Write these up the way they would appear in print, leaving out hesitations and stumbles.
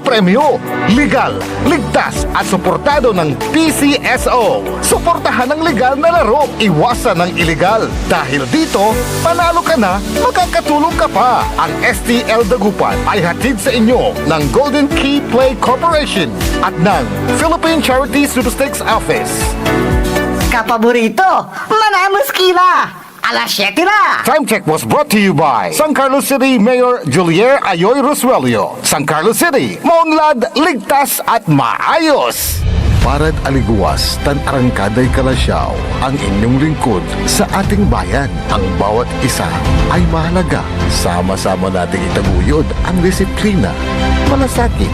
premyo. Legal, ligtas at suportado ng PCSO. Suportahan ang legal na laro, iwasan ng illegal. Dahil dito, panalo ka na, makakatulong ka pa. Ang STL Dagupan ay hatid sa inyo ng Golden Key Play Corporation at ng Philippine Charity Sweepstakes Office. Kapaborito, manamos kila! Alas 7 na! Time check was brought to you by San Carlos City Mayor Julier Ayoy Rosuelio. San Carlos City, maunlad, ligtas at maayos. Parad aliguas, tan arangkaday kalasyaw, ang inyong lingkod sa ating bayan. Ang bawat isa ay mahalaga. Sama-sama nating itaguyod ang disiplina, malasakit,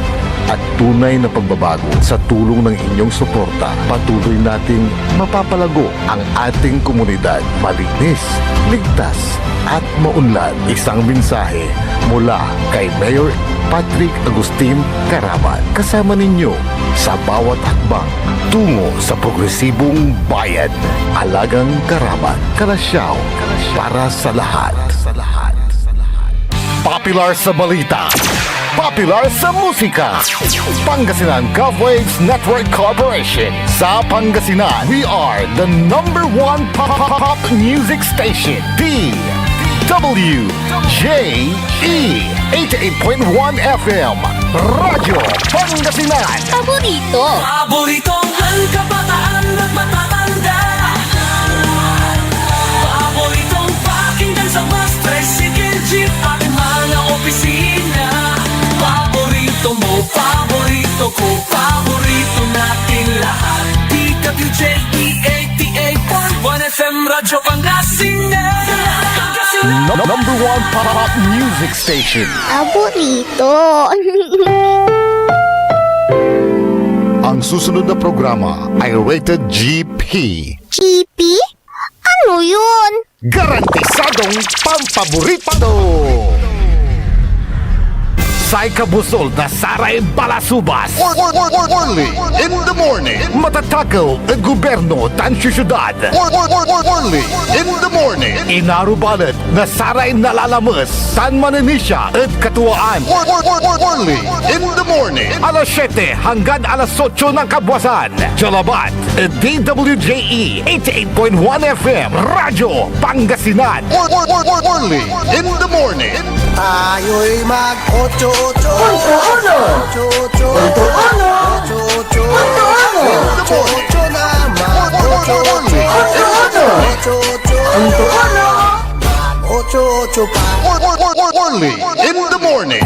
at tunay na pagbabago. Sa tulong ng inyong suporta, patuloy nating mapapalago ang ating komunidad. Malinis, ligtas, at maunlad. Isang mensahe mula kay Mayor Patrick Agustin Caraman. Kasama ninyo sa bawat hakbang tungo sa progresibong bayan. Alagang Caraman, Kalasyaw, para sa lahat. Popular sa balita, popular sa musika. Pangasinan Golfwaves Network Corporation. Sa Pangasinan, we are the number one pop music station. DWJE 88.1 FM. Radyo Pangasinan. Paborito. Paboritong ang kabataan at matatanda. Paboritong pakinggan sa bus, tricycle, jeep at mga opisina. Paborito mo, paborito ko, paborito natin lahat. DWJE 88.1 FM, Radyo Pangasinan. Number one pop music station. Paborito. Ang susunod na programa ay rated GP. GP? Ano yun? Garantisadong pampaborito! Sai Kabusol na Saray Balasubas. Early in the morning. Matatakaw at gobyerno tan syudad. Early in the morning. Inarubalat na Saray Nalalamas tan Mananisya at Katuwaan. Early in the morning. Alas 7 hanggang alas 8 ng kabwasan. Jalabat at DWJE 88.1 FM. Radyo Pangasinan. Early in the morning. Tayo'y mag-8-8 Punto-uno. 8-8 8-8 naman 8-8 pa Early in the morning.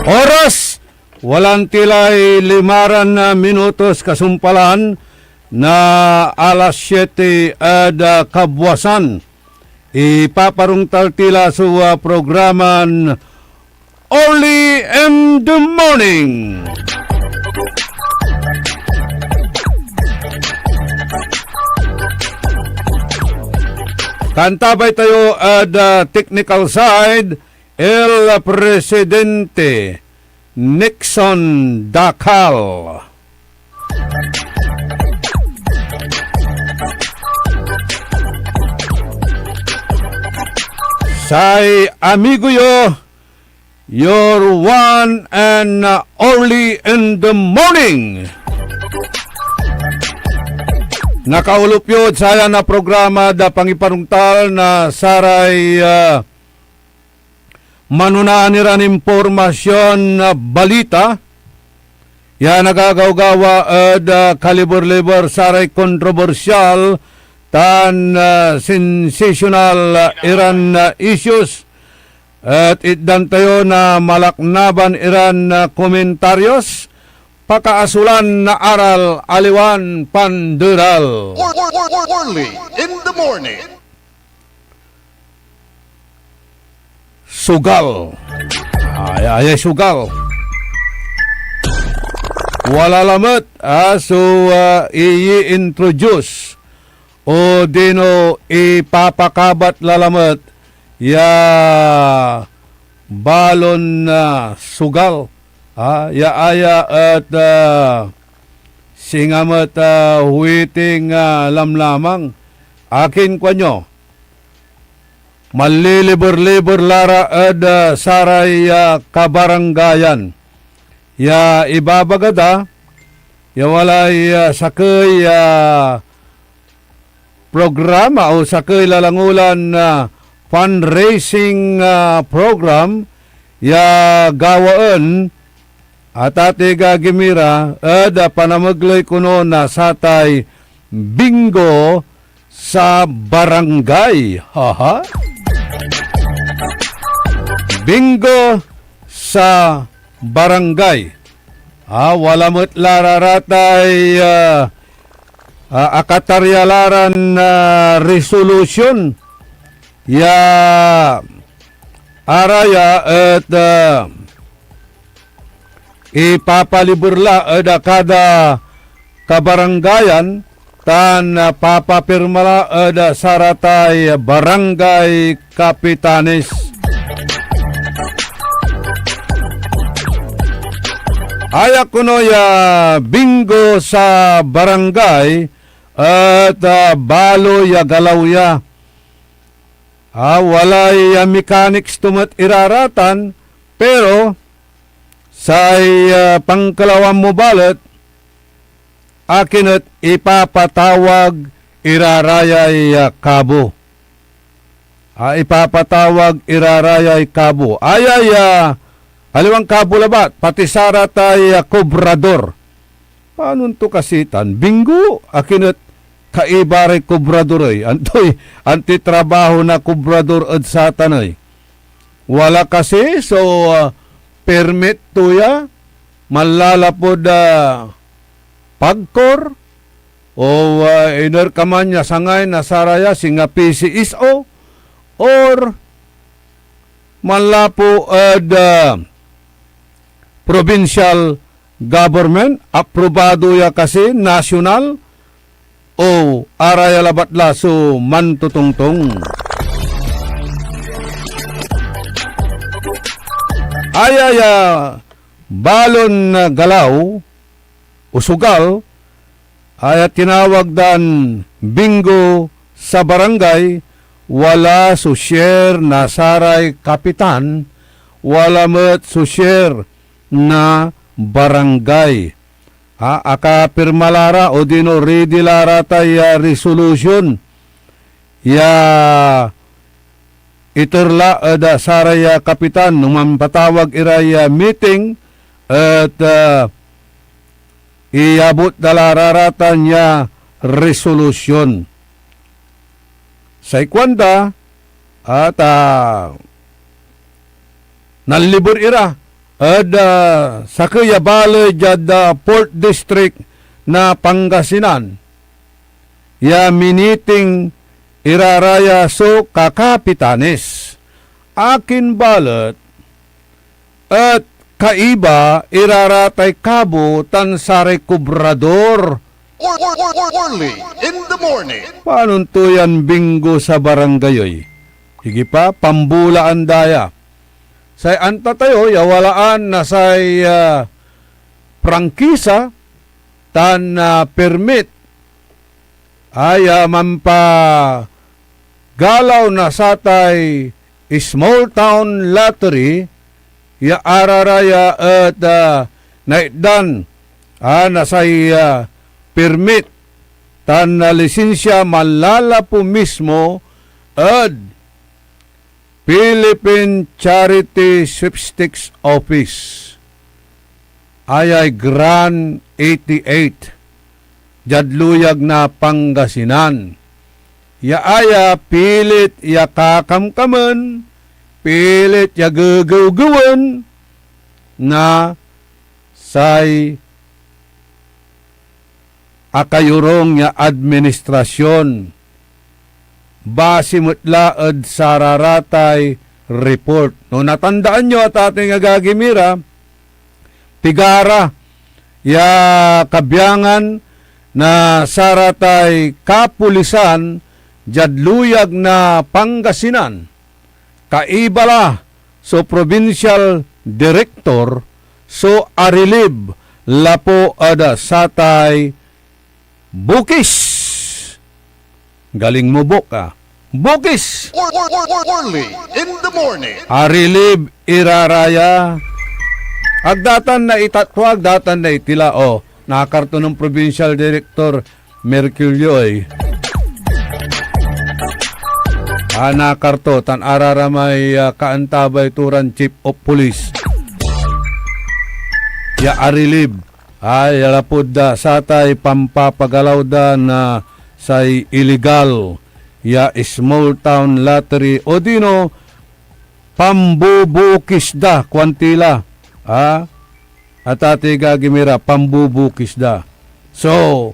Oras, walang tilay 5 na minutos kasumpalan na alas 7 at kabwasan. Ipaparungtal tila sa programan Early in the Morning. Kantabay tayo at technical side, El Presidente Nixon Dacal. Say amigo yo, your one and early in the morning. Nakaulupyod saya na programa da pangiparungtal na saray manunaan nila ng impormasyon na balita. Yan nagagawgawa at kalibor-libor saray kontrobersyal tan sensational Iran issues. At itdan tayo na malaknaban Iran komentaryos. Pakaasulan na aral aliwan pandural. Early in the morning. Sugal. Ay, sugal. Wala lamat. So, i-introduce o dino ipapakabat lalamat ya balon na sugal. Ya aya at singamat huiting lamlamang. Akin kwa nyo. Malilibor-libor lara at saray kabaranggayan. Ya ibabagada. Ya walay sakay programa o sakay lalangulan fundraising program ya gawaan at ati gagimira ada panamagloy kuno na satay bingo sa barangay. Haha. Bingo sa barangay. Wala mo't lararatay akataryalaran na resolution ya araya at ipapaliburla ada kada kabaranggayan tan papapirmala ada saratay barangay kapitanes. Ayak kuno ya bingo sa barangay at balo ya galaw ya. Walay mechanics tumat iraratan pero say pangkalawang mo balat akin at ipapatawag irarayay kabo. Ipapatawag irarayay kabo. Haliwang kabo labat, pati saratay kobrador. Paano to kasitan? Bingo, akin at kaibaray kobrador ay. Antitrabaho na kobrador at satan ay. Wala kasi, so permit to ya, malalapod pagkor, o iner kaman niya sangay na saraya singa PCSO, or malapo provincial government, aprobado ya kasi national, o araya labatla so mantutungtong. Ayaya balon na galaw, usugal, ay tinawag dan bingo sa barangay, wala susyer na saray kapitan, wala met susyer na barangay. Akapirmalara o dino ready lara tayo resolution. Ya iterla ada saraya kapitan nung patawag iraya meeting at iabot dalararatan niya resolution. Sa ikwanda at nalibor ira at sa Kuyabale jad Port District na Pangasinan ya miniting iraraya so kakapitanes akin balat at kaiba iraratay kabo tan sare kubrador. Early in the morning. Paano to yan bingo sa barangayoy? Higi pa, pambulaan daya. Say anta tayo, yawalaan na say prangkisa tan permit ay mampa galaw na satay small town lottery ya araraya at naitdan na say permit tan lisensya malala po mismo at Philippine Charity Sweepstakes Office ay Grand 88 Jadluyag na Pangasinan. Ya aya pilit ya kakamkaman, pilit ya gagawgawan na say akayurong ya administrasyon. Base mutlaad sararatay report. No, natandaan nyo at ating agagimira, tigara, ya kabyangan na saratay kapulisan, jadluyag na Pangasinan, kaibala so provincial director So arilib lapo ada satay bukis. Galing mo ka. Bukis. Early in the morning. Arilib iraraya. Agdatan na itatwag, datan na itila. O, nakakarto ng Provincial Director Merculio ay. Nakarto, tan araramay kaantabay turan Chief of Police. Ya arilib. Ay, alapod da satay pampapagalaw da na say illegal. Ya small town lottery. O dino, pambubukis da, kwantila. At ati gagimira, pambubukis da. So,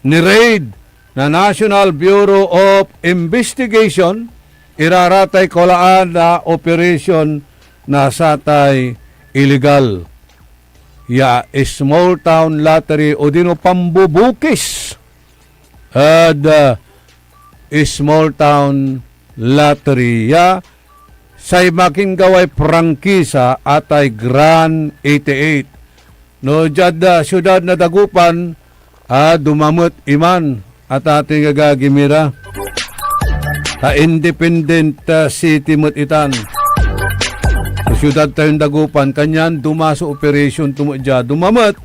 ni-raid na National Bureau of Investigation, iraratay kolaan na operation na satay illegal. Ya small town lottery o dino pambubukis. At small town lottery. Ya say making gaway prangkisa atay Grand 88. No, jad syudad na Dagupan, dumamot iman at ating gagimira. Independent city mut itan. Sa syudad tayong Dagupan, kanyan dumaso operation tumudya. Dumamot,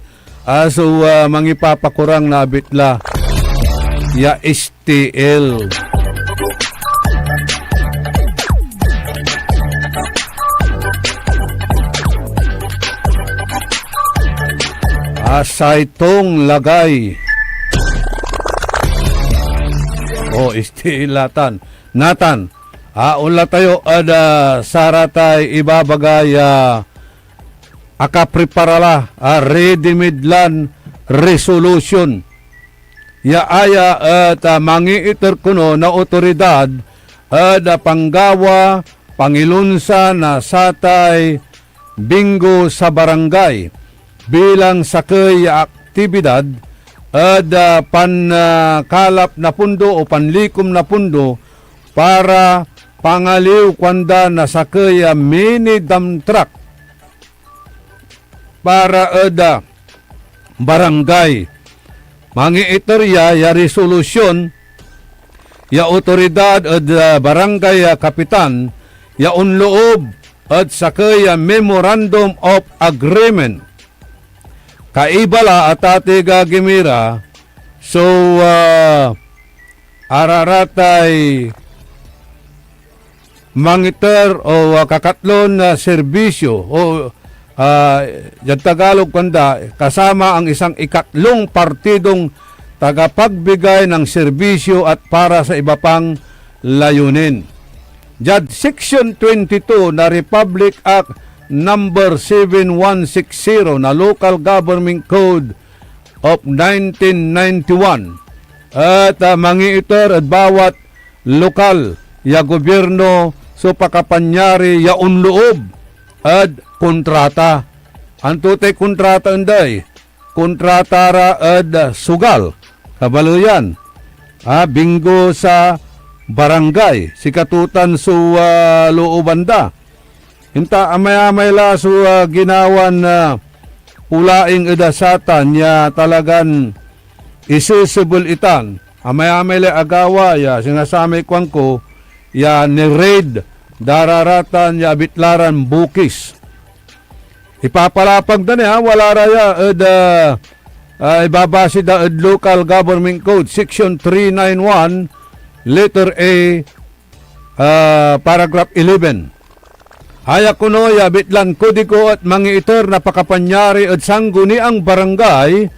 so mangipapakurang na abitla. Ya STL. Saitong lagay. Istilatan. Natan, ula tayo ada saratay ibabagay akapreparala ready-made land resolution. Ya aya at mangiiter kuno na otoridad ada panggawa pangilunsa na satay bingo sa barangay bilang sakay aktibidad at pankalap na pundo o panlikom na pundo para pangaliw kwanda na sakay mini dump truck para ada barangay. Mangiiterya ya resolusyon ya otoridad at barangay kapitan ya unloob at sakay memorandum of agreement. Kaibala at ate gagimira, so araratay mangiter o kakatlon na serbisyo o yung Tagalog kanda kasama ang isang ikatlong partidong tagapagbigay ng serbisyo at para sa iba pang layunin. Jad Section 22 na Republic Act Number 7160 na Local Government Code of 1991 at mangiiter at bawat lokal ya gobyerno so pakapanyari ya unloob at kontrata. Antutay kontrata unday kontrata ra at sugal kabaluyan bingo sa barangay sikatutan so loobanda. Inta amay-amay la so ginawan na pulaing edasatan ya talagan isisibol itan. Amay-amay la agawa ya sinasamay kwang ko ya ni-raid dararatan ya bitlaran bukis. Ipapalapag na wala raya ibabasi da Local Government Code Section 391 letter A paragraph 11. Haya kuno ya bitlan kodigo at mangiiter na pakapanyari at sangguni ang barangay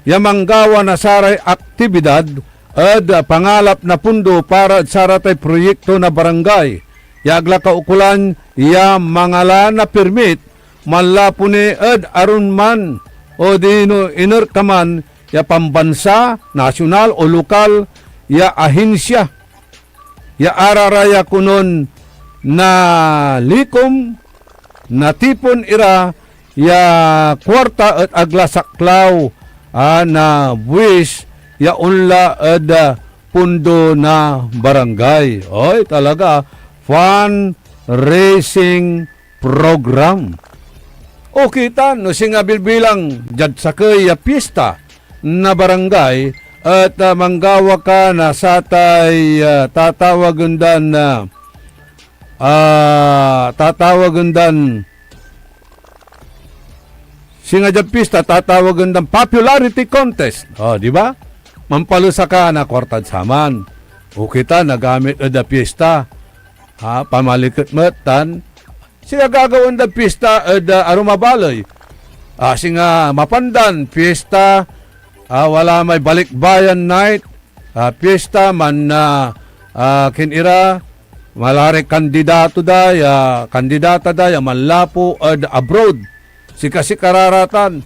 ya manggawa na saray aktibidad at pangalap na pundo para at saratay proyekto na barangay. Yagla kaukulan ya mangala na permit malapune at arunman o dino inerkaman ya pambansa, nasyonal o lokal ya ahinsya. Ya araraya kunon na likom na tipon ira ya kwarta at aglasaklaw na buwis ya unla at pundo na barangay. Oy, talaga fundraising program. O kita, no singa bilang jad sakay pista na barangay at manggawa ka na satay tatawagan dan singa jad pista tatawagan dan popularity contest. O, di ba? Mampalusa ka na kwartad saman. O kita, nagamit da pista. Pamalikot matan. Siya gagawin da pista arumabalay. Singa mapandan, pista, wala may balikbayan night, pista man na kinira, malari kandidato kandidata da, manlapo abroad. Sika-sikararatan,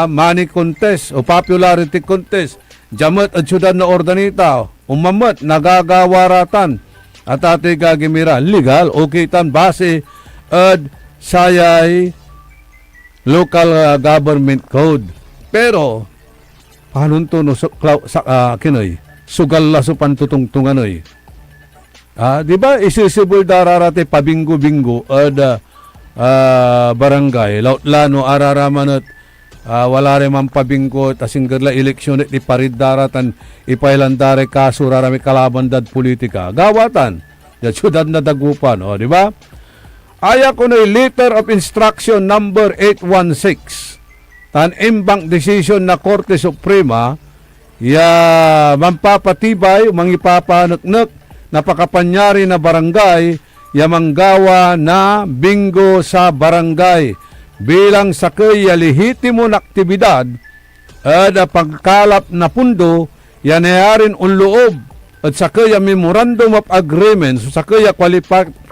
money contest o popularity contest, jamat at syudad na ordanita, umamat, nagagawaratan, at ati gagimira, legal, okay tan, base, sayay local government code. Pero paano to no kinoy sugal la so pantutungtunganoy. Di ba isisibul dararate pabinggo-bingo barangay lautlano araramanot wala rin man pabinggo tasinggerla eleksyon di parid daratan ipailandare kaso rarami kalaban dad politika gawatan da syudad na dagupan, di ba? Aya ko na letter of instruction number 816 tan imbang decision na Korte Suprema mampapatibay mangipapaneknek na pakapanyari na barangay manggawa na bingo sa barangay bilang sakay lehitimo na aktibidad pagkalap na pundo nayarin unloob at sakay memorandum of agreement so sakay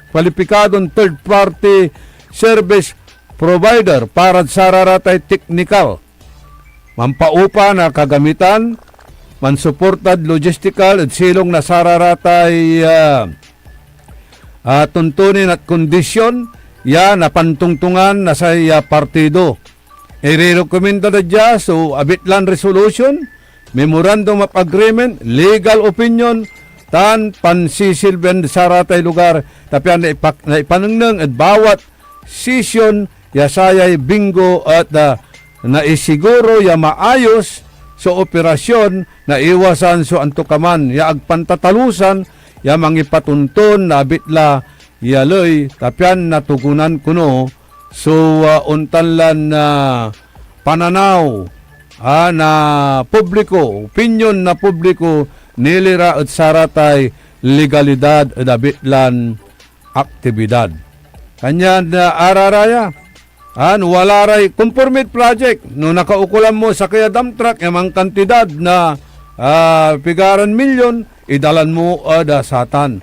kwalipikadong third-party service provider para sa raratay technical. Mampaupa na kagamitan, mansuportad logistical at silong na sararatay tuntunin at kondisyon napantungtungan na sa partido. I-recommenda na dya so abitlan resolution, memorandum of agreement, legal opinion, tan pansisilben sa ratay lugar tapian na ipanengneng at bawat session sayay bingo at naisiguro maayos sa operasyon na iwasan so antukaman agpantatalusan mangipatuntun na bitla loy tapian natugunan kuno so untanlan na pananaw na publiko, opinion na publiko nilira at saratay legalidad at abitlan aktibidad. Kanya na araraya, wala ray conformate project, no nakaukulan mo sa kaya dump truck, yung kantidad na pigaran milyon, idalan mo satan.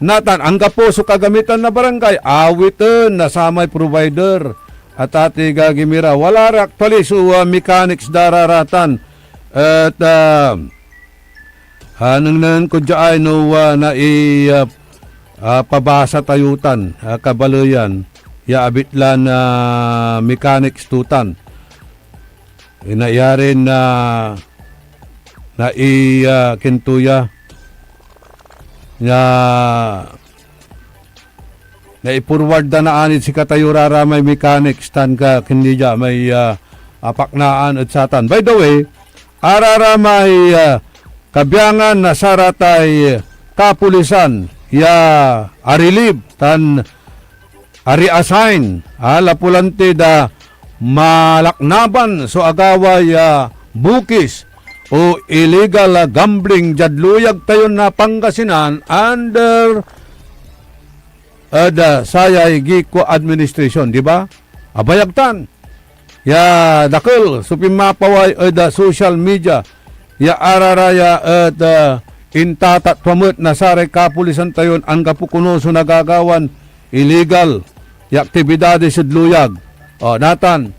Natan, ang kapuso kagamitan na barangay, awitin na samay provider, at ati gagimira, wala ray actually so mechanics dararatan, at hanang ko dyan na pabasa tayutan, kabaloyan, abitlan na mechanics tutan. Inayarin na kintuya na ipurward na anit si katayurara may mechanics tan ka kinidya may apaknaan at satan. By the way, arara may kabyangan na saratay kapulisan arilib tan ari-assign lapulante da malaknaban so agaway bukis o illegal gambling jadluyag tayo na Pangasinan under the sayay giko administration, di ba? Abayagtan dakol supimapaway da social media araraya at intatat pamut na saray kapulisan tayon ang kapukuno so nagagawan illegal aktibidades sidluyag. Natan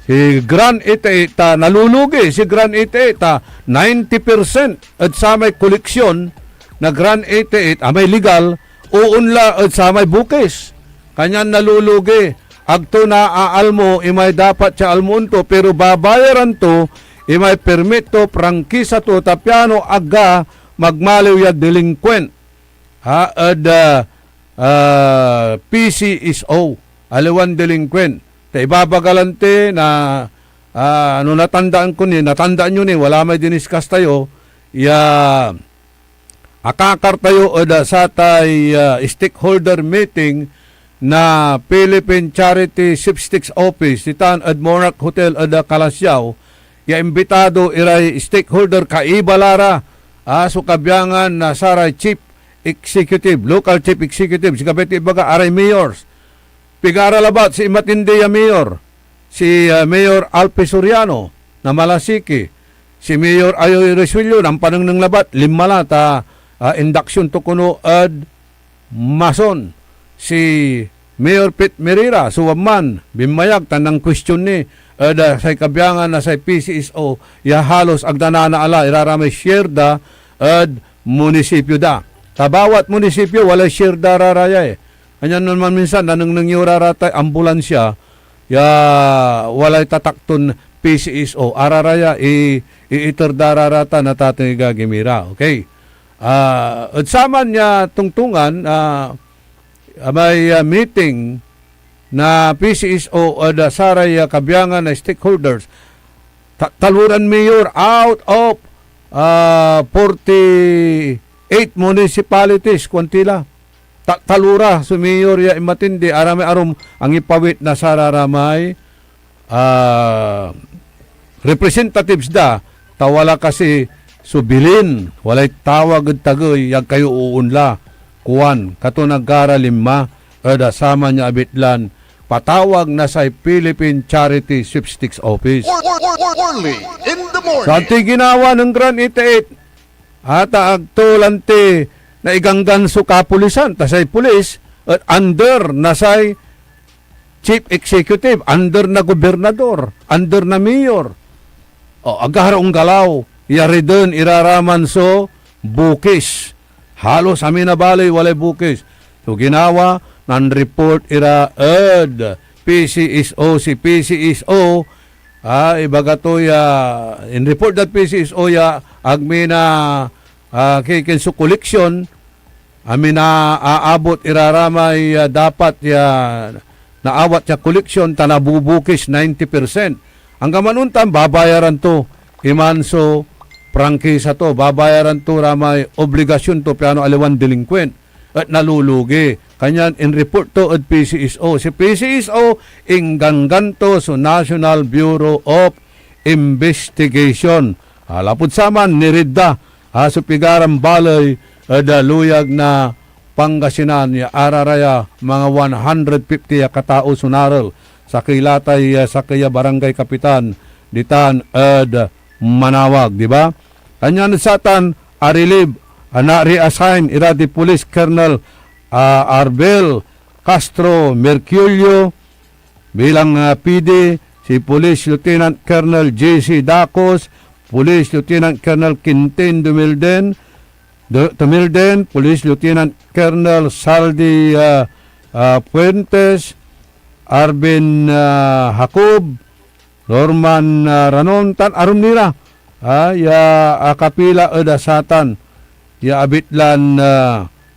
si Grand 88 nalulugi si Grand 88 90% at sa may koleksyon na Grand 88 may legal uunla at sa may bukis kanyan nalulugi agto na aalmo imay dapat sa almunto pero babayaran to imay permit to prangkisa to tapiano aga magmaliw ya delinquent at PCSO aliwan delinquent. Ta ibabagalante na natandaan ko natandaan nyo wala may diniskas tayo, akakar tayo o da sa tay stakeholder meeting na Philippine Charity Sweepstakes Office, titan at Monarch Hotel ada Kalasyaw, imbitado iray stakeholder kaibalara, so kabyangan na saray chief executive, local chief executive, si kabiti baga aray mayors, pigara labat si matindi mayor, si Mayor Alpe Soriano na Malasiki, si Mayor Ayoy Resuello ng panang ng labat, limalata, induction to kuno ad mason, si Mayor Pete Merira, suwaman, bimayag, tanang question ni, sa kabyangan na sa PCSO, halos agdanana ala, iraramay share da, ad munisipyo da. Sa bawat munisipyo, wala share da raraya Anyan naman minsan, nanang nangyura ratay, ambulansya, walay tatakton PCSO, araraya, iiter dararata na tatay gagimira. Okay. At saman niya tungtungan, may meeting na PCSO da saray kabyangan na stakeholders, taluran mayor out of 48 municipalities, kwantila. Talura, sumayor ya matindi, arami arom ang ipawit na sararamay representatives da, tawala kasi subilin, walay tawag at tagoy, yag kayo uunla, kuwan, kato nagkara lima, ada sama niya abitlan, patawag na sa Philippine Charity Sweepstakes Office. Early in the morning. Sa ginawa ng Grand 88, ata agtulante na iganggan so kapulisan, tasay pulis, at under na say chief executive, under na gobernador, under na mayor. O, agarong galaw, yari dun, iraraman so, bukis. Halos amin na balay, walay bukis. So, ginawa, nan-report ira PCSO, si PCSO, ibaga to in report that PCSO agmi na kikinso collection, amin na aabot iraramay dapat naawat ya collection tanabubukis 90%. Hanggang manuntan, babayaran to, imanso, prangkisa to, babayaran to, ramay, obligasyon to, piano aliwan delinquent, at nalulugi. Kanyan, in report to at PCSO. Si PCSO, ingganganto sa National Bureau of Investigation. Lapod saman, niridda, sa pigarang balay, daluyag na Pangasinan, araraya, mga 150 katao sunaral, sa kilatay sa kaya barangay kapitan ditan manawag, di ba? Kanyan satan arilib na-reassign ira di Police Colonel Arbel Castro Merculio bilang PD, si Police Lieutenant Colonel JC Dacos, Police Lieutenant Colonel Quintin Dumilden, Police Lieutenant Colonel Saldi Puentes, Arvin Jacob, Norman Ranon, tan arum nila, kapila edasatan, abitlan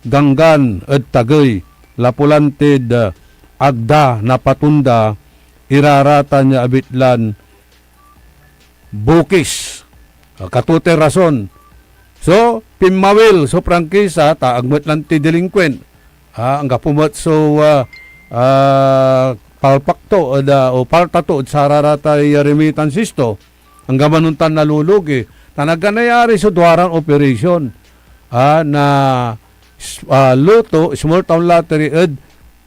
ganggan ed tagay, lapulantid agda na patunda, irarata niya abitlan bukis, katute rason. So, pimawil, so prangkisa, taagmat lang ti delinquent, ang kapumot so palpakto o paltato at sararatay remittansisto ang gamanuntan nalulugi tanaganayari sa duwarang operation na luto small town lottery ed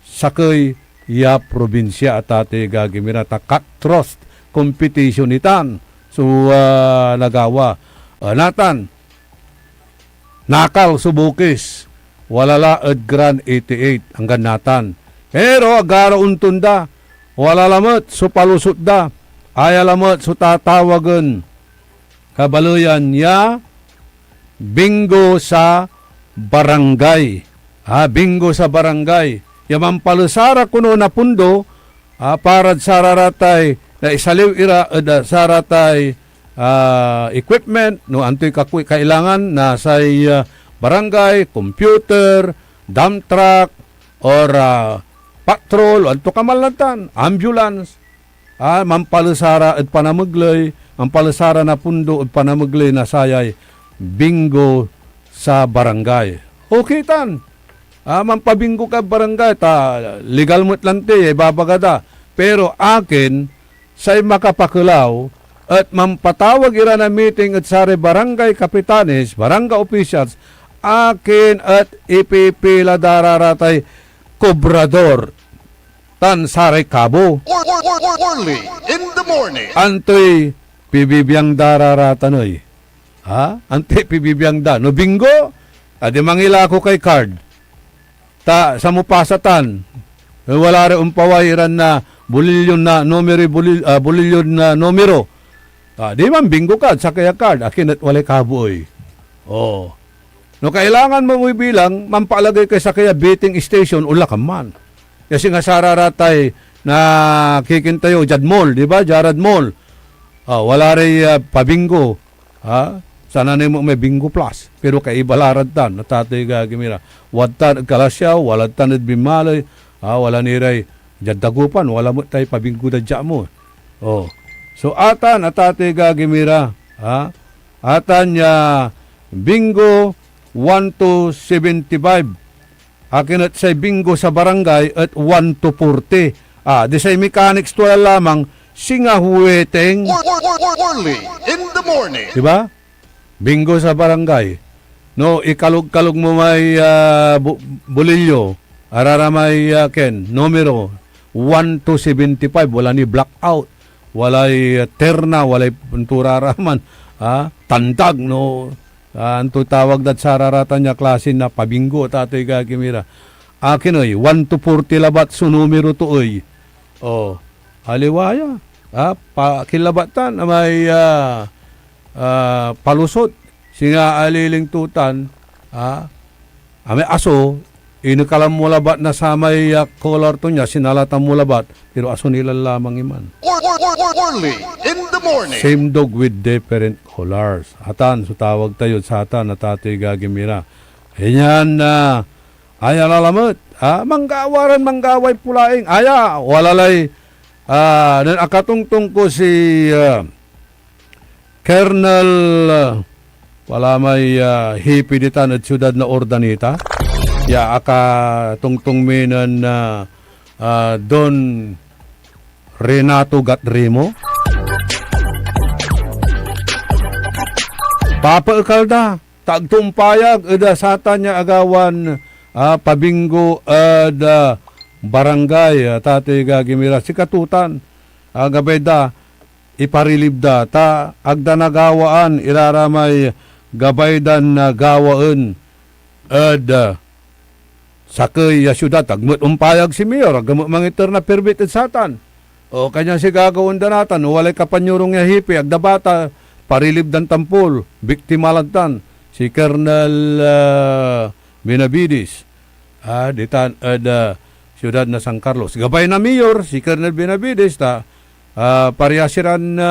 sakay ya probinsya at ate gagimira ta cut trust competition itan so nagawa natan nakal subukis walala ed Grand 88 ang ganatan. Pero agara untunda, wala lamot so palusot da, ay lamot so tatawagan, kabaluyan ya, bingo sa barangay. Bingo sa barangay. Yaman palusara kuno na pundo, parad sararatay, na isaliw ira, saratay equipment, no antoy kailangan na sa barangay, computer, dump truck, or patrol, adto kamalatan, ambulance, mampalusara at panamaglay, mampalusara na pundo at panamaglay na sayay, bingo sa barangay. Okay tan. Mampabingo ka barangay, legal mo tlante, babagada. Pero akin, say makapakulaw, at mampatawag ira na meeting at sare barangay kapitanes, barangay officials, akin at ipipila dararatay kobrador tan sare kabo. Early in the morning. Antoy pibibiyang dararatan Ante pibibiyang da. No bingo, adi mangila ko kay card. Ta sa mupasatan. Wala rin umpawayiran na bulilyon na numero, bulilyon na numero. Di man bingo ka sa kaya card. Akin at walay kaboy. Oh. No kailangan mo bilang mampalagay kay sa kaya betting station ula ka man. Kasi nga sararatay na kikintayo Jad Mall, di ba? Jarad Mall. Wala rin pabingo. Sana na mo may bingo plus. Pero kay ibalarad tan, natatay gagimira. Wadtan kalasyaw, waladtan at bimalay. Wala niray Jad Dagupan, wala mo tayo pabingo da dya mo. Oh. So atan, natatay gagimira. Atan niya bingo 1 to 75. Akin at say bingo sa barangay at 1 to 40. Di say mechanics to lamang singahuweteng. Early in the morning. Diba? Bingo sa barangay. No, ikalog-kalog mo may bulilyo. Arara may numero 1 to 75. Wala ni blackout. Walay terna, walay punturaraman. Tandag, no. Anto tawag dat sararatan niya klase na pabingo tatay gagimira. Akin 1 to 40 labat so numero to oy. Oh, haliwaya. Kilabatan na may palusot. Singa aliling tutan. May aso. Inikalam mo labat na sa may color to niya. Sinalatan mo labat. Pero aso nila lamang iman. Early in the morning. Same dog with different colors. Atan, so tawag tayo sa atan na tatay gagimira. Ganyan na. Aya lalamot. Manggaway pulaing. Aya, walalay. Nan akatungtong ko si Colonel wala may hipiditan at siyudad na Ordanita. Ya, akatungtong minan Don Renato Gatrimo. Papa Ekalda, tagtumpayag, sata niya agawan, pabingo, barangay, tatay gagimira, sikatutan, gabay iparilib da, agda nagawaan, iraramay, gabaydan na gawaan, sakay syudad, agmut umpayag si Mayor, agamut mangiter na permit at satan. O kanya si gagawin danatan, walay kapanyurong niya hipi, agdabata, parilib dan tampol, biktima lagtan, si Colonel Benavides, ditan siyudad na San Carlos. Gabay na Mayor, si Colonel Benavides, parehasiran na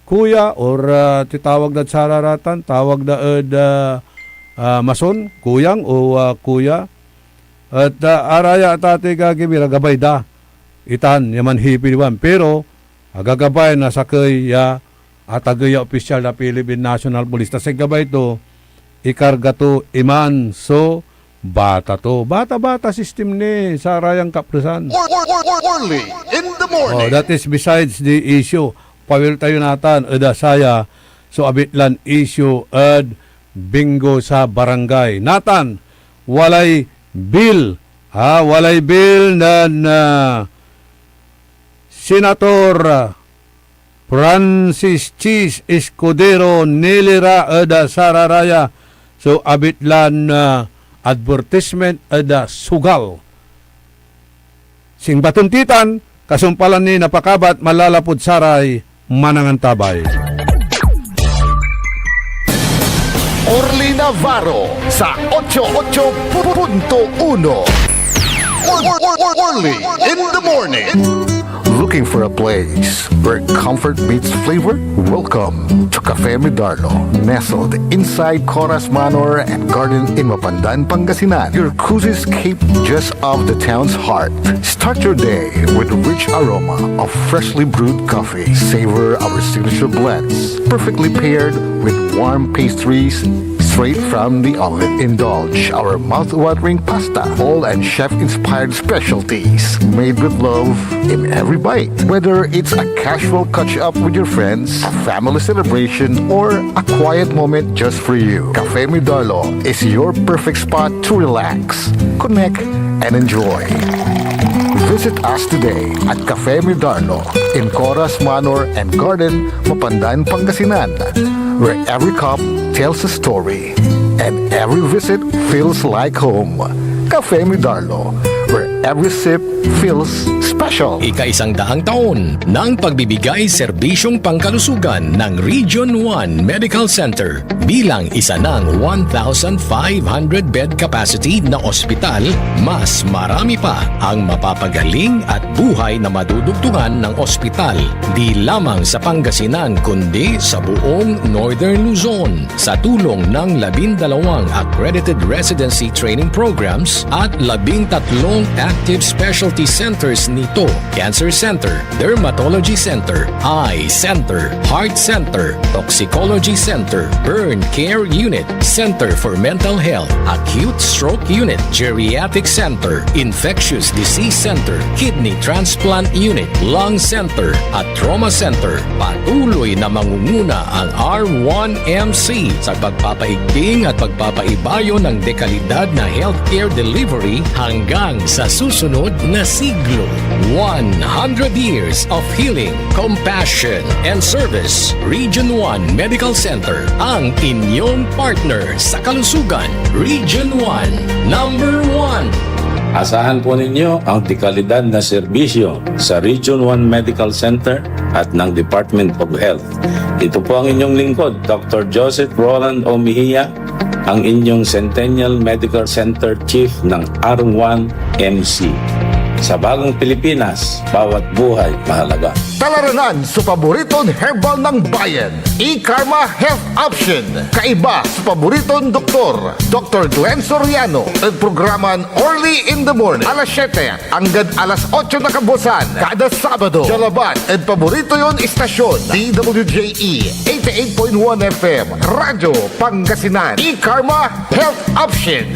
kuya, or titawag na sararatan, tawag na mason, kuyang o kuya, at araya at ate gagimira, gabay da, itan, yaman hipi diwan, pero, agagabay na sakay at agaya opisyal na Philippine National Police. Tapos gabay to, ikarga to iman. So, bata to. Bata-bata system ni sa rayang kapresan. Early in the morning. That is besides the issue. Pawil tayo natan, saya. So, abitlan issue ad bingo sa barangay. Natan, walay bill. Walay bill na Senator Francis Cheese Escudero nilira ada sararaya. So abitlan advertisement ada sugal. Sing batuntitan kasumpalan ni napakabat malalapod saray manangan tabay. Orly Navarro sa 88.1. Early in the morning. Looking for a place where comfort meets flavor? Welcome to Cafe Medardo, nestled inside Coras Manor and Garden in Mapandan, Pangasinan. Your cozy escape just off the town's heart. Start your day with the rich aroma of freshly brewed coffee. Savor our signature blends, perfectly paired with warm pastries straight from the oven. Indulge our mouth-watering pasta, all and chef-inspired specialties made with love in every bite. Whether it's a casual catch-up with your friends, a family celebration, or a quiet moment just for you, Cafe Medardo is your perfect spot to relax, connect, and enjoy. Visit us today at Cafe Medardo in Coras Manor and Garden, Mapandan, Pangasinan, where every cup tells a story and every visit feels like home. Cafe Medardo, where every sip feels special. Ika-100 taon ng pagbibigay serbisyong pangkalusugan ng Region 1 Medical Center bilang isa ng 1,500 bed capacity na ospital, mas marami pa ang mapapagaling at buhay na madudugtungan ng ospital di lamang sa Pangasinan kundi sa buong Northern Luzon sa tulong ng 12 accredited residency training programs at 13 active specialty centers nito: Cancer Center, Dermatology Center, Eye Center, Heart Center, Toxicology Center, Burn Care Unit, Center for Mental Health, Acute Stroke Unit, Geriatric Center, Infectious Disease Center, Kidney Transplant Unit, Lung Center, at Trauma Center. Patuloy na mangunguna ang R1MC sa pagpapaigting at pagpapaibayo ng dekalidad na healthcare delivery hanggang sa susunod na siglo. 100 years of healing, compassion, and service. Region 1 Medical Center, ang inyong partner sa kalusugan. Region 1, number 1. Asahan po ninyo ang dekalidad na serbisyo sa Region 1 Medical Center at ng Department of Health. Ito po ang inyong lingkod, Dr. Joseph Roland O. Mejia, ang inyong Centennial Medical Center Chief ng R1MC. Sa bagong Pilipinas, bawat buhay mahalaga. Talaranan sa paboritong herbal ng bayan, E-Karma Health Option. Kaiba sa paboritong doktor, Dr. Glenn Soriano. At programan Early in the Morning, alas 7 hanggang alas 8 na kabusan. Kada Sabado, Jalaban at paborito yon istasyon, DWJE 88.1 FM, Radyo Pangasinan. E-Karma Health Option.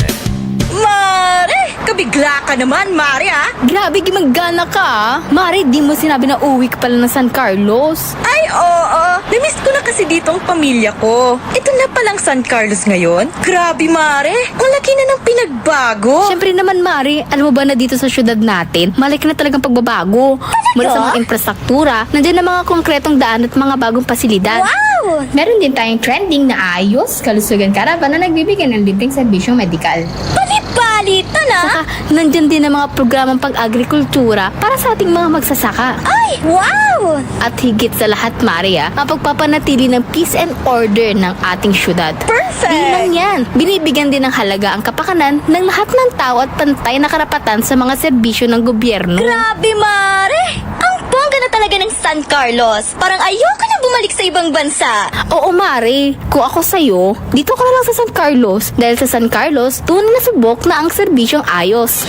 Mare! Kabigla ka naman, Mare, ha? Grabe, gimagana ka, ah. Mari, di mo sinabi na uwi ka pala ng San Carlos. Ay, oo. Namiss ko na kasi dito ang pamilya ko. Ito na palang San Carlos ngayon. Grabe, Mare. Ang laki na ng pinagbago. Siyempre naman, Mari, alam mo ba na dito sa syudad natin, malaki na talagang pagbabago. Mula sa mga infrastruktura, nandiyan na mga konkretong daan at mga bagong pasilidad. Wow! Meron din tayong trending na ayos, kalusugan karavan na nagbibigay ng libreng serbisyong medikal. Palit-palitan, ha? Saka, nandyan din ang mga programang pag-agrikultura para sa ating mga magsasaka. Ay, wow! At higit sa lahat, Maria, ang pagpapanatili ng peace and order ng ating syudad. Perfect! Di lang yan, binibigyan din ng halaga ang kapakanan ng lahat ng tao at pantay na karapatan sa mga serbisyo ng gobyerno. Grabe, Mare! Ang bongga na talaga ng San Carlos. Parang ayoko na bumalik sa ibang bansa. Oo, Mari. Kung ako sa'yo, dito ka na lang sa San Carlos. Dahil sa San Carlos, tunay na subok na ang serbisyong ayos.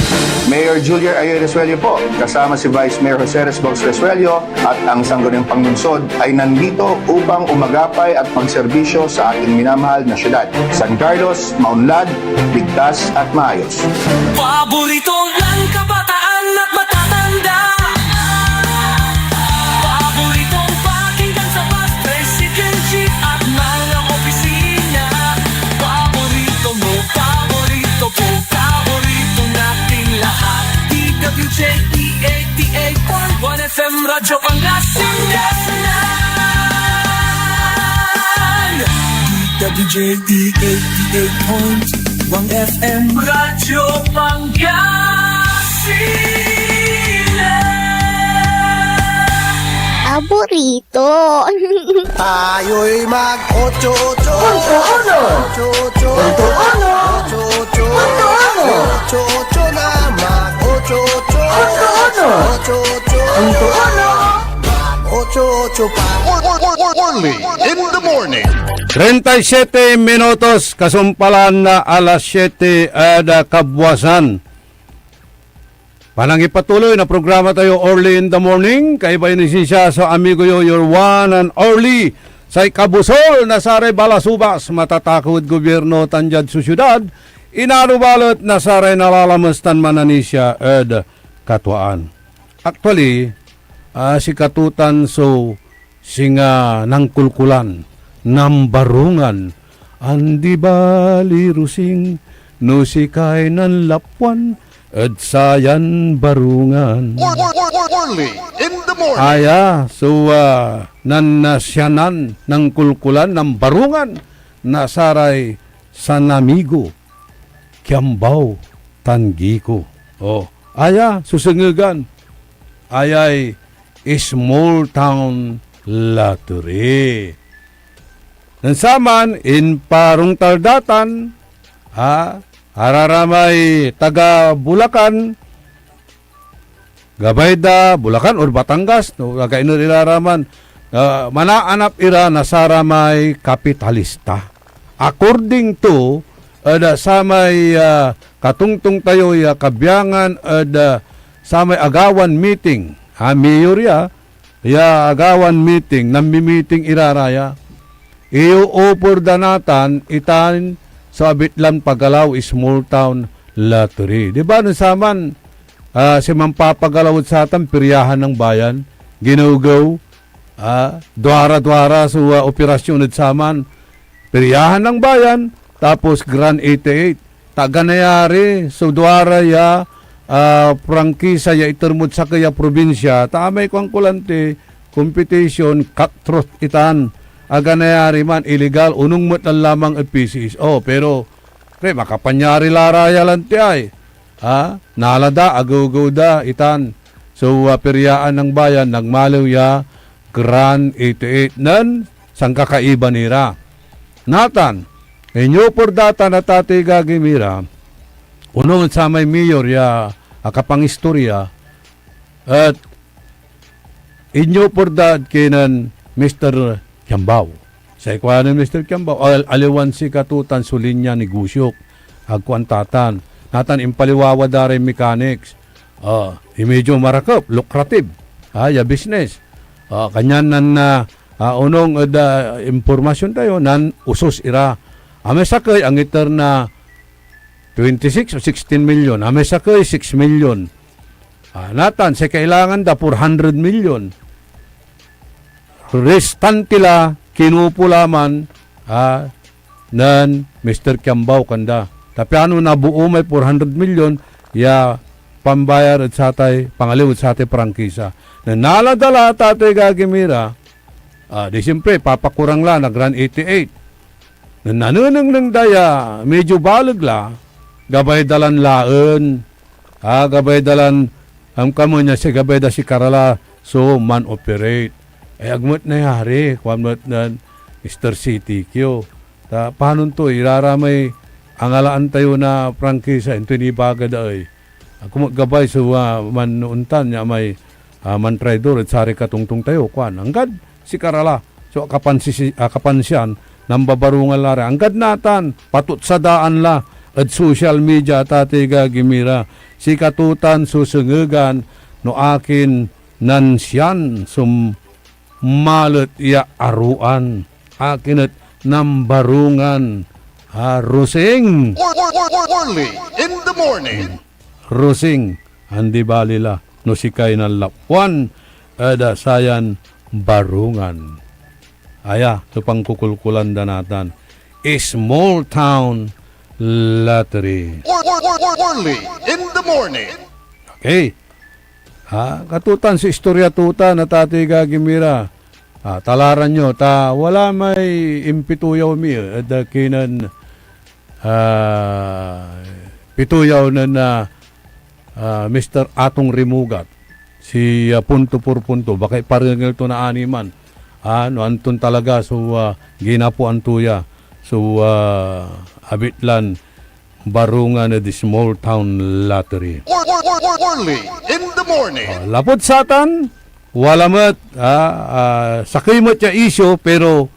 Mayor Julier Ayoy Resuello po, kasama si Vice Mayor Jose Resbox Resuello at ang Sangguniang Panglungsod ay nandito upang umagapay at magserbisyo sa ating minamahal na syudad. San Carlos, maunlad, ligtas at maayos. Paboritong ang kabataan at matatanda. Paboritong pakinggan sa bus, President Chief at mga opisina. Paborito mo, paborito ko, paborito nating lahat. DWJE 88.1 FM Radyo Pangasinan. DWJE 88.1 FM Radyo Pangasinan. Paborito. Tayo'y mag-8-8 8-8 na mag-8-8 Untuk mag-8-8 pa. Early in the morning. 37 minutos, kasumpalan na alas 7 kabwasan. Panang ipatuloy na programa tayo early in the morning. Kaiba siya sa amigo yo, your one and only sa kabusol na saray balasubas. Matatakod gobyerno tanjad sa syudad. Inarubalot na saray nalalamastan mananisya katuaan. Actually, si katutan so singa nangkulkulan, nambarungan, andi bali rusing, no sikay nan lapwan, sayan barungan. Early in the morning. Aya, so nanasyanan ng kulkulan, ng barungan, nasaray sa namigo, Kiambaw, Tangiko. Aya, susungugan, ayay, small town lottery. Nansaman, in parong taldatan, hararamay taga Bulacan, gabay da Bulacan or Batangas, no, kakaino ilaraman, manaanap ira na saramay kapitalista. According to, sa may katungtong tayo kabyangan, sa may agawan meeting, mayor ya agawan meeting, nami-meeting iraraya, iyo opor danatan, itan, sa abitlan pagalaw small town lottery. Di ba nasaman si mampapagalaw sa atan piryahan ng bayan, ginugaw, duara-duara sa operasyon at saman, piryahan ng bayan, tapos Grand 88. Taganayari, so duara ya, prangkisa ya itermod sa kaya probinsya, tamay kong kulante, competition, cutthroat itan, aganayari man, illegal, unong mo't lang lamang at PCS. Pero, makapanyari laraya lang ti ay. Nalada, agaw-gaw da, itan. So, peryaan ng bayan, nagmalaw ya, Grand 88 nan, sang kakaiba nira. Natan, inyo por data na tate gagimira, unong sa may mayor ya, akapangistorya, at inyo por dat kinan Mr. Kiambaw. Sa ikwanan Mr. Kiambaw, aliwan si katutan sulinya ni Gusyok, agkwantatan, natan impaliwawa dare mechanics, medyo marakop, lucrative, ya business. Kanyan nan unong impormasyon tayo, nan usos ira. Ame sakay, ang iter na 26 o 16 million, ame sakay 6 million. Natan, sa kailangan da 400 million. Restantila, kinupulaman, nan Mr. Kiambaw kanda. Tapi ano na buo may 400 million, ya pambayar at satay, pangaliw at satay prangkisa. Na naladala tatay gagimira, di siyempre, papakurang la na Grand 88. Na nanunang ng daya, medyo balag la, gabay dalan laen, gabay dalan, ang kamo niya si gabay da si Karala, so man operate. Agmut na yari, kwamot na Mr. CTQ. Paano to, iraramay, ang alaan tayo na prangkisa, ito ni baga da ay. Kumot gabay so man noontan niya may mantraidor at sari katungtong tayo, kwan. Anggad si Karala, so kapansyan, nang babarungan lari. Anggad natan, patut sa daan la, at social media tate gagimira. Si katutan susungugan, no akin nan siyan malot ya aruan. Akin at nambarungan. Rusing. Early in the morning. Rusing. Andi balila. No sikay na lapwan. Ada sayan barungan. Aya, so pangkukulkulan da natan. Small town lottery. Early in the morning. Okay. Katutan si istorya tuta na tati gagimira. Talaran nyo, wala may impituyaw mi. Kinan pituyaw na Mr. Atong Rimugat. Si punto por punto. Bakit parang ito na animan. Antun talaga. So, ginapo ang tuya. So, abitlan barungan na the small town lottery. Early in the morning. Lapod satan, walamat, sakimot ya isyo, pero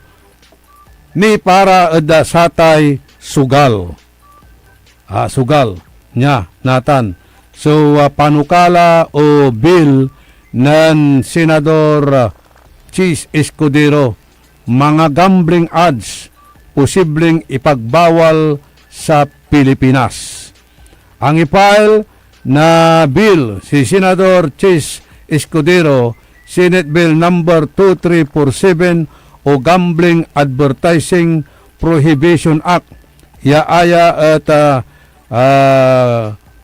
ni para ada satay sugal. Sugal nya natan. So panukala o bill ng Senador Chis Escudero, mga gambling ads posibleng ipagbawal sa Pilipinas. Ang ipile na bill si Senador Chis Escudero, Senate Bill number 2347 o Gambling Advertising Prohibition Act. Yaaya at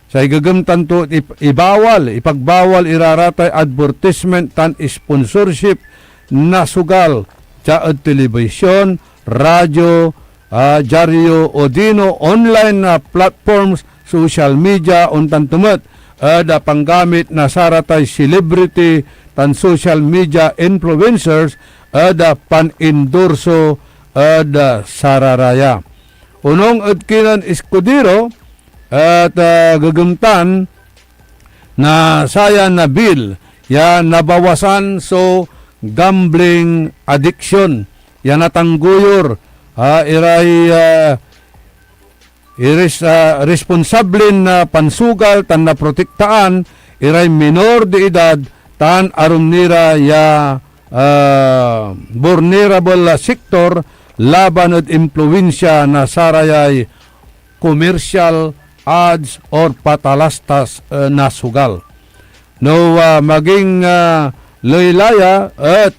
sa igagamtan to ipagbawal iraratay advertisement tan sponsorship na sugal sa telebisyon, radyo, dyaryo o dino online na platforms, social media untan tumet da panggamit na saratay celebrity tan social media influencers da pan-endorso da sararaya. Unong adkinan Escudero at gagamtan na saya na bill ya nabawasan so gambling addiction ya natangguyor iray responsable na pansugal tan na protektaan iray minor de edad tan arum nira ya vulnerable sector laban at impluensya na sarayay commercial ads or patalastas na sugal. No maging laylaya at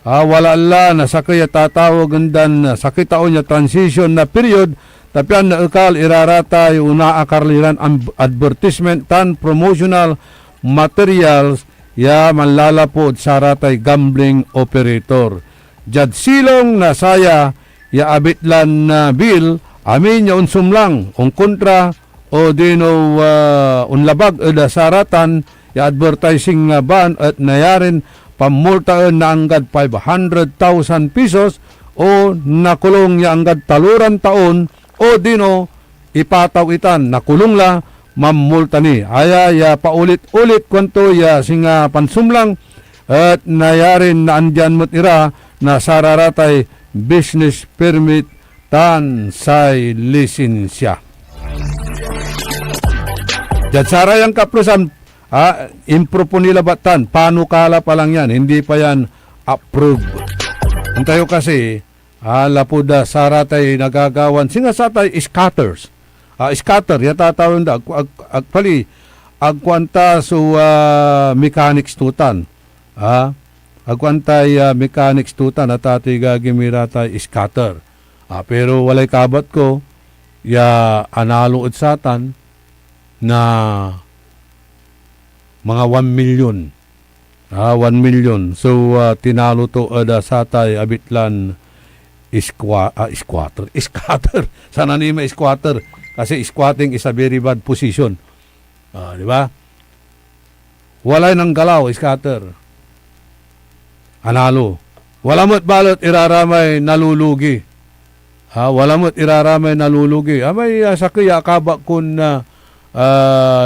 wala la na sakay tatawag dan sakay taon niya transition na period tapian na ukal iraratay una akarliran ang advertisement tan promotional materials ya manlalapod saratay gambling operator. Jad silong na saya ya abitlan na bill amin ya unsum lang ang kontra o dino unlabag da saratan ya advertising ban at nayarin pamultaan na anggad 500,000 pesos o nakulong ya anggad taluran taon o dino ipataw itan nakulong la mamulta ni aya ya paulit-ulit kwanto ya singa pansumlang at nayarin na andyan mo't ira na sararatay business permit tan say lisensya. Diyan sarayang kaplusan, impro po nila batan, panukala pa lang yan, hindi pa yan approved. Antayo kasi, lapuda saratay nagagawan, singa satay scatters. Scatter, yatatawin da, agpali, agkwanta so mechanics tutan. Agkwantay mechanics tutan at ati gagimiratay scatter. Pero walay kabat ko, ya analo at satan, na mga 1 million. 1 million. So, tinalo to satay abitlan squatter. Scatter. Sana nima squatter. Kasi squatting is a very bad position. Di ba? Walay ng galaw, scatter. Analo. Wala mo't balot iraramay nalulugi. Wala mo't iraramay nalulugi. May sakay akaba kun na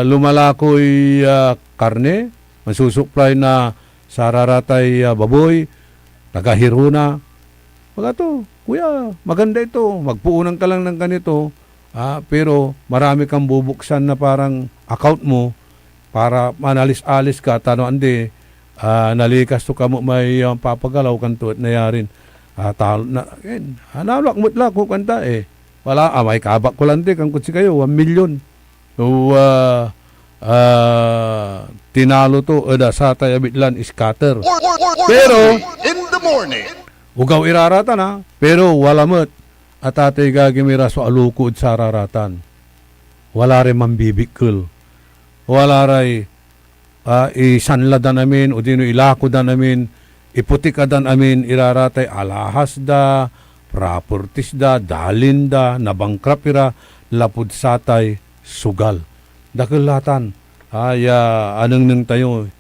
lumalakoy karne, masusupply na sararatay baboy, tagahiro na. Magato, kuya, maganda ito, magpuunan ka lang ng ganito, pero marami kang bubuksan na parang account mo para manalis-alis ka, tano andi, nalikas to ka mo may papagalaw kanto at nayarin. Hanalak mo't lang kung kanta wala, may kabak ko lang di, kang kutsi kayo, 1 million. So, tinalo to satay abitlan scatter. Pero In the morning. ugaw iraratan pero wala mo't at atay gagimira so alukod sa raratan. Wala rin mambibikul. Wala rin isanladan namin o dino ilakodan namin, iputikadan namin iraratay alahas da, properties da, dalin da, nabangkrap ira, lapud satay sugal. Dakulatan. Anong nang tayo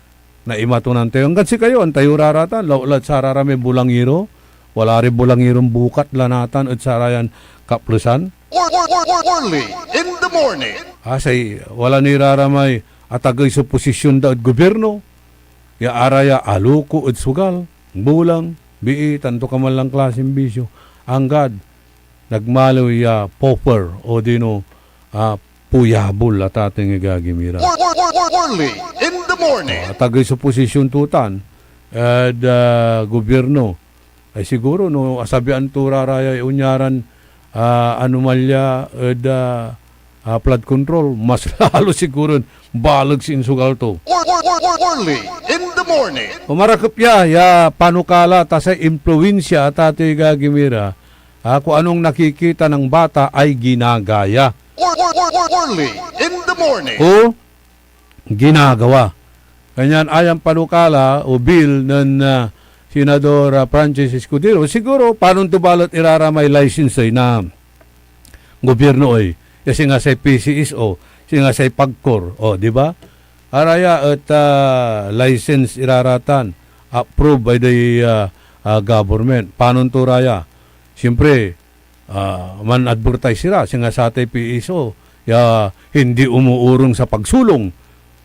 na imatunan tayo. Hanggang si kayo, ang tayo raratan. Laulat sararami bulangiro. Wala rin bulangirong bukat lanatan at sarayan kaplusan. Early in the morning. Say, wala ni raramay at agay sa posisyon da at gobyerno. Ya araya aluko at sugal, bulang, bii, tanto ka man lang klaseng bisyo. Anggad, nagmalo ya popper o dino puyabol at ating igagimira. Early in the morning. At agay sa posisyon tutan at gobyerno. Ay siguro no asabian to raraya unyaran anomalya at flood control, mas lalo siguro balag si insugal to. Early in the morning. Umarakap ya panukala ta sa impluensya at ati gagimira. Kung anong nakikita ng bata ay ginagaya. Early in the morning. O ginagawa. Ganyan ayang panukala o bill ng Senador Francis Escudero. Siguro paano tubalot iraramay license ay na gobyerno ay. Kasi nga sa PCSO, kasi nga sa PAGCOR, di ba? Araya at license iraratan, approved by the government. Paano to raya? Siyempre, man-advertise sila, kasi nga sa PCSO, hindi umuurong sa pagsulong.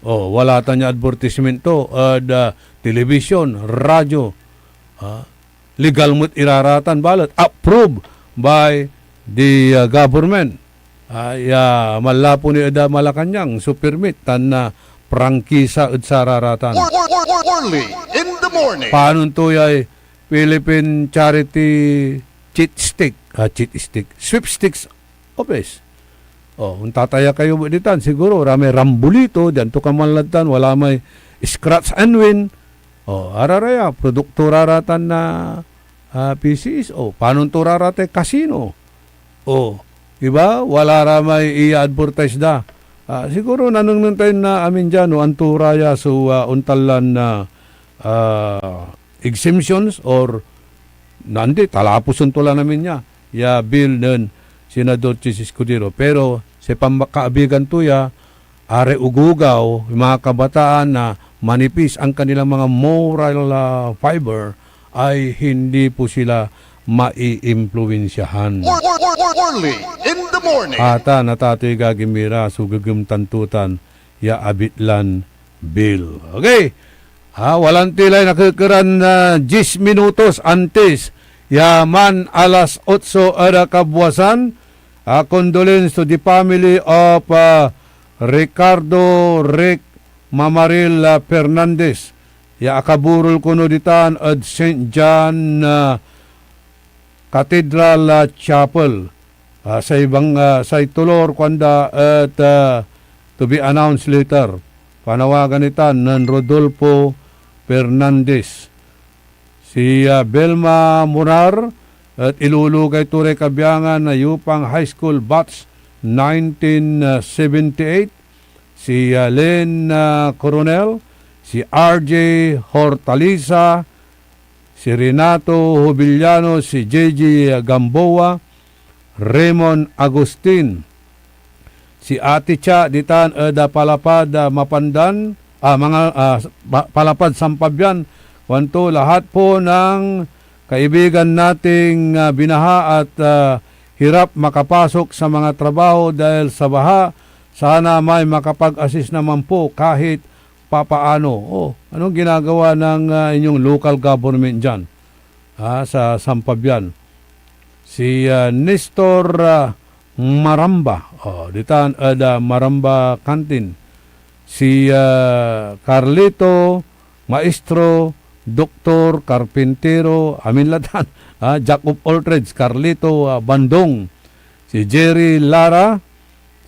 Wala tanya advertisement to, television, radyo, legal mo't iraratan balat, approved by the government. Malapo ni Eda Malacanang, so permit tan na prangkisa at sararatan. Early in the morning. Paano to ay Philippine Charity Sweepstakes Office. Kung tataya kayo ditan, siguro rame rambulito, diyan to kamanlatan, wala may scratch and win. Araraya, produkto raratan na PCSO. Paano to rarate casino? Diba? Wala ramay i-advertise da. Siguro nanununtayin na amin dyan, anturaya so untalan na exemptions or nandi, talapos untulan namin niya. Bill ng Senador Chis Escudero. Pero sa pagkaabigan to are ugugaw, yung mga kabataan na manipis ang kanilang mga moral fiber ay hindi po sila mai-impluensyahan. Early in the morning. Ata natatoy gagimira sugagum tantutan ya abitlan bill. Okay. Walang tilay nakikuran na 10 minutos antes. Yaman alas 8 ada kabwasan. Condolence to the family of Ricardo Rick Mamaril Fernandez. Ya akaburol kuno ditan at St. John Cathedral Chapel sa ibang sa itulor kwanda at to be announced later. Panawagan ita ng Rodolfo Fernandez. Si Belma Munar at ilulugay ture kabiyangan na Yupang High School Batch 1978. Si Len Coronel, si RJ Hortaliza, si Renato Jubiliano, si JJ Gamboa, Raymond Agustin, si Ate Cha ditan da palapad mapandan, palapad sampabyan, wanto lahat po ng kaibigan nating binaha at hirap makapasok sa mga trabaho dahil sa baha, sana may makapag-assist naman po kahit papaano. Anong ginagawa ng inyong local government dyan sa Sampabian? Si Nestor Maramba, ditan ada Maramba Cantin. Si Carlito, Maestro, Doktor, Carpintero, Aminlatan, Jack of all trades, Carlito Bandong. Si Jerry Lara,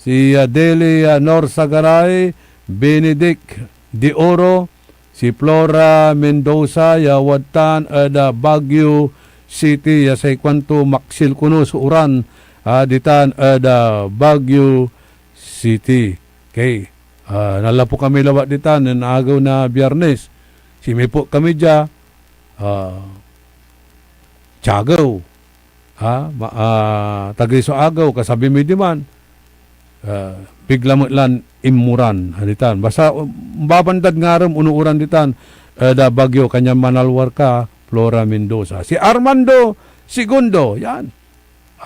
si Deli Norsagaray, Benedict De Oro, si Flora Mendoza, Yawatan, Baguio City, sa ikwanto Maxil Kuno, Suuran, ditan, Baguio City. Okay. Nala po kami lawat ditan, agaw na Biyernes. Simi po kami dya, Tiagaw, Tagriso Agaw, kasabi mi di man, bigla mo lan imuran halitan basta babandad ngaram unuuran ditan da Bagyo kanya Manalwar ka Flora Mendoza. Si Armando Segundo yan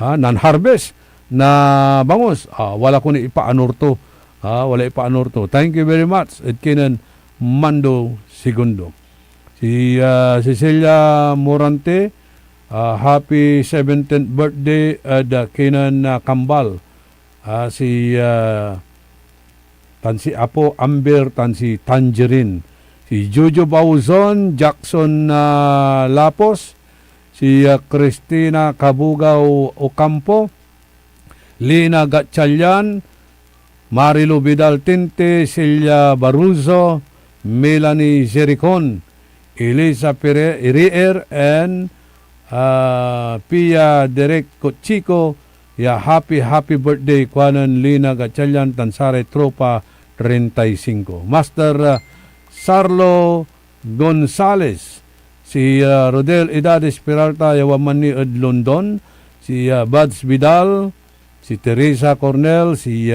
nan harvest na bangos. Wala ko ni ipaanurto. Wala ipaanurto. Thank you very much. At kinan Mando Segundo. Si Cecilia Morante, happy 17th birthday at kinan Kambal. Tansi Apo Amber, Tansi Tangerine. Si Jojo Bauzon, Jackson Lapos, si Christina Kabugao Ocampo, Lina Gatchalian, Marilo Vidal Tinte, Celia Baruzo, Melanie Zericon, Elisa Rier, and Pia Derek Cochico. Happy birthday kuanan Lina Gatchalian, Tansare Tropa 35. Master Sarlo Gonzales, si Rodel Edades Peralta, Yawamani Ed London, si Buds Vidal, si Teresa Cornel, si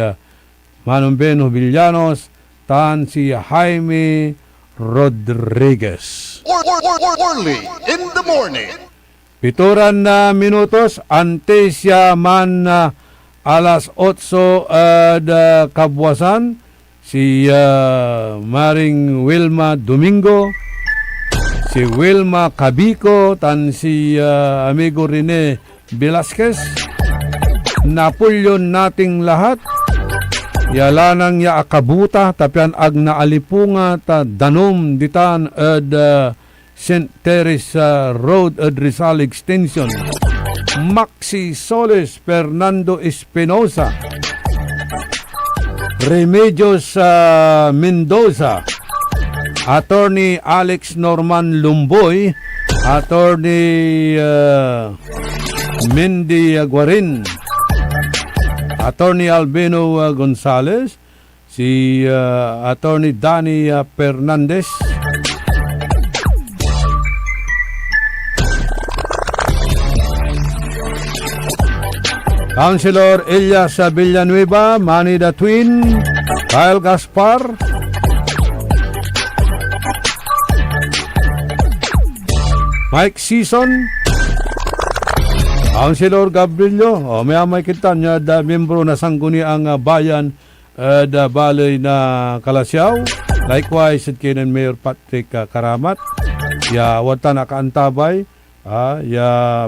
Manong Beno Villanos, tan si Jaime Rodriguez. Early in the morning. Pituran na minutos, antes siya man alas 8 kabwasan, si Maring Wilma Domingo, si Wilma Cabico, tan si amigo Rene Velasquez, napulyon nating lahat, yalanang ya akabuta, tapian ag naalipunga ta danom ditan ed St. Teresa Road at Rizal Extension. Maxi Soles Fernando Espinosa, Remedios Mendoza, Attorney Alex Norman Lumboy, Attorney Mindy Guarin, Attorney Albino Gonzales, si Attorney Danny Fernandez, Councilor Elias Villanueva, Manny the Twin, Kyle Gaspar, Mike Season, Councilor Gabrielio, may kita niya da membro na sangguni ang bayan da balay na Kalasyaw. Likewise, at kinan Mayor Patrick Karamat, wata nakaantabay,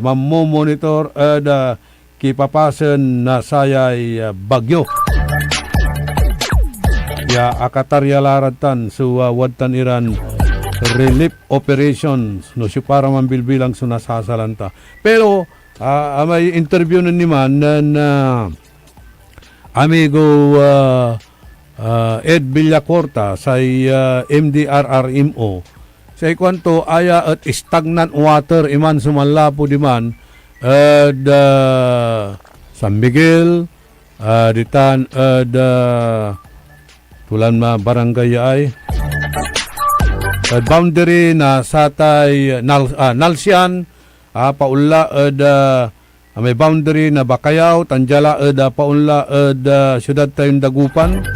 mamomonitor da kipapasen na sayay bagyo. Akatarya laratan wadtan iran relief operations no si para mambilbilang sunasasalanta. Pero may interview na naman na amigo Ed Villacorta sa MDRRMO sa ikwanto aya at stagnant water iman sumanlapo di man San Miguel, ditan tulan ma barangay ay boundary na satay Nalsian, paula may boundary na Bakayaw, Tanjala paula syudad tayong Dagupan,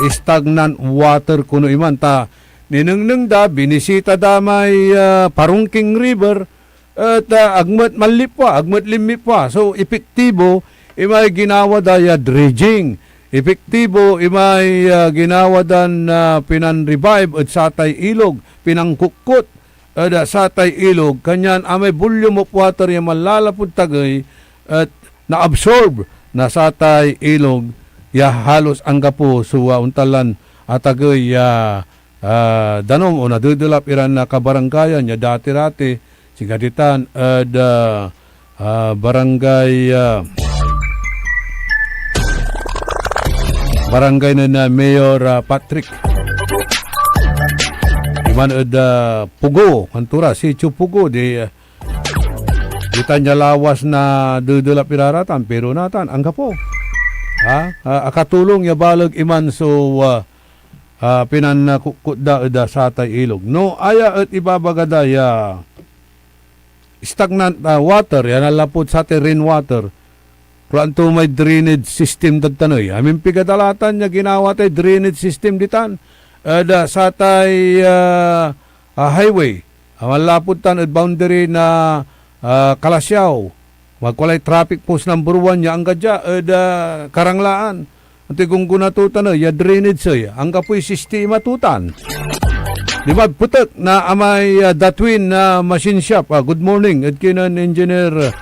stagnant water kuno iman ta ninengneng da binisita da may Parungking River at agmat malipwa, agmat limipwa. So, epektibo, imay ginawa daya dredging. Epektibo, imay ginawa dan pinan-revive at satay ilog, pinangkukot at satay ilog. Kanyan, amay volume of water yung malalapod tagay at na-absorb na satay ilog. Halos ang gapo suwa untalan at tagay danom o nadudulap iran na kabaranggayan ya dati-rati sigaditan barangay na Mayor Patrick iman Pugo Mantura si Pugo di tanya lawas na dudulap iraratan pero natan ang kapo akatulong ya balag iman so pinanakukda satay ilog no aya at ibabagada ya stagnant water, yan nalapot sa ating rainwater. Kung may drainage system dagtanoy. Amin pigadalatan niya ginawa tayo drainage system ditan. Sa tay highway. Malapot tan at boundary na Kalasyaw. Wagwalay traffic post number 1 ya ang gadya karanglaan. Ante kung kunatutan na ya drainage ya ang kapoy sistema tutan. Di ba putek na amay Datwin na machine shop. Good morning at kinan engineer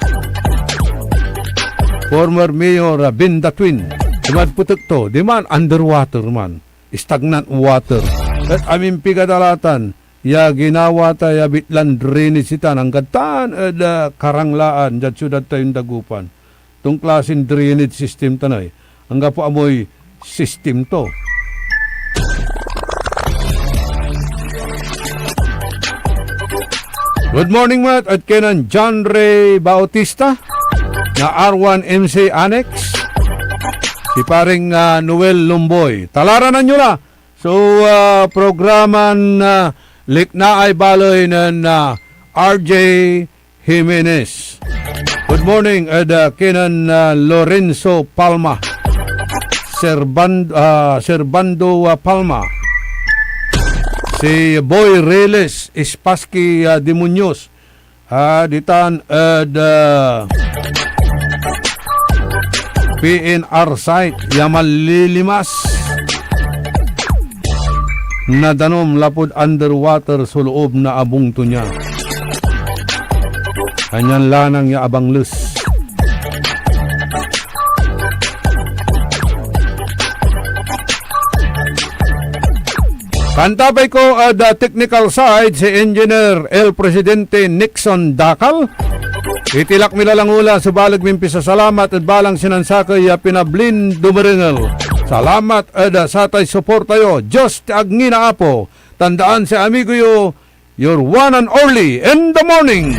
former mayor Ben Datwin. Di ba putek to? Di man underwater man. Stagnant water. At aming pigadalatan ya ginawa tayo bitlan drainage ita ng gatan at karanglaan dyan syudad tayong dagupan. Itong klaseng drainage system tanay. Ang gapo amoy system to. Good morning Matt at kenan John Ray Bautista na R1MC Annex. Si paring Noel Lumboy. Talaranan nyo na. So programan likna ay baloy ng RJ Jimenez. Good morning, kinan Lorenzo Palma, Servando Palma, si Boy Reles Espaski de Muñoz, ditan PNR site Yamal Lilimas, na danom lapod underwater sa loob na abong to niya. Kanyan lanang ya abang lus. Kantabay ko the technical side si Engineer El Presidente Nixon Dakal. Itilak milalangula sa balag mimpi sa salamat at balang sinansakay pinablin dumaringal. Salamat sa tay support tayo. Diyos ti agngina apo. Tandaan sa amigo yo, your one and only in the morning.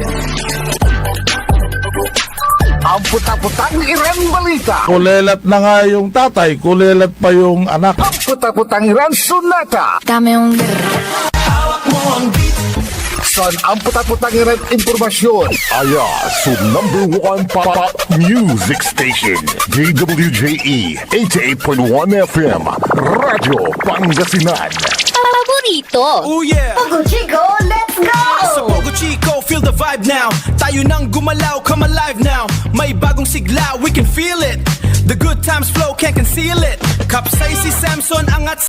Ang puta-putang Iran balita. Kulelat na nga yung tatay, kulelat pa yung anak. Ang puta-putang Iran sunata. Hawak mo ang beat. Son ang puta-putang Iran impormasyon. Aya sa number 1 pop music station. DWJE 88.1 FM. Radyo Pangasinan. Paborito. Oh yeah. Pogo Chico, let's go! Sa Pogo Chico, feel the vibe now. Tayo nang gumalaw, come alive now. May bagong sigla, we can feel it. The good times flow, can't conceal it. Kapsay si Samson, angat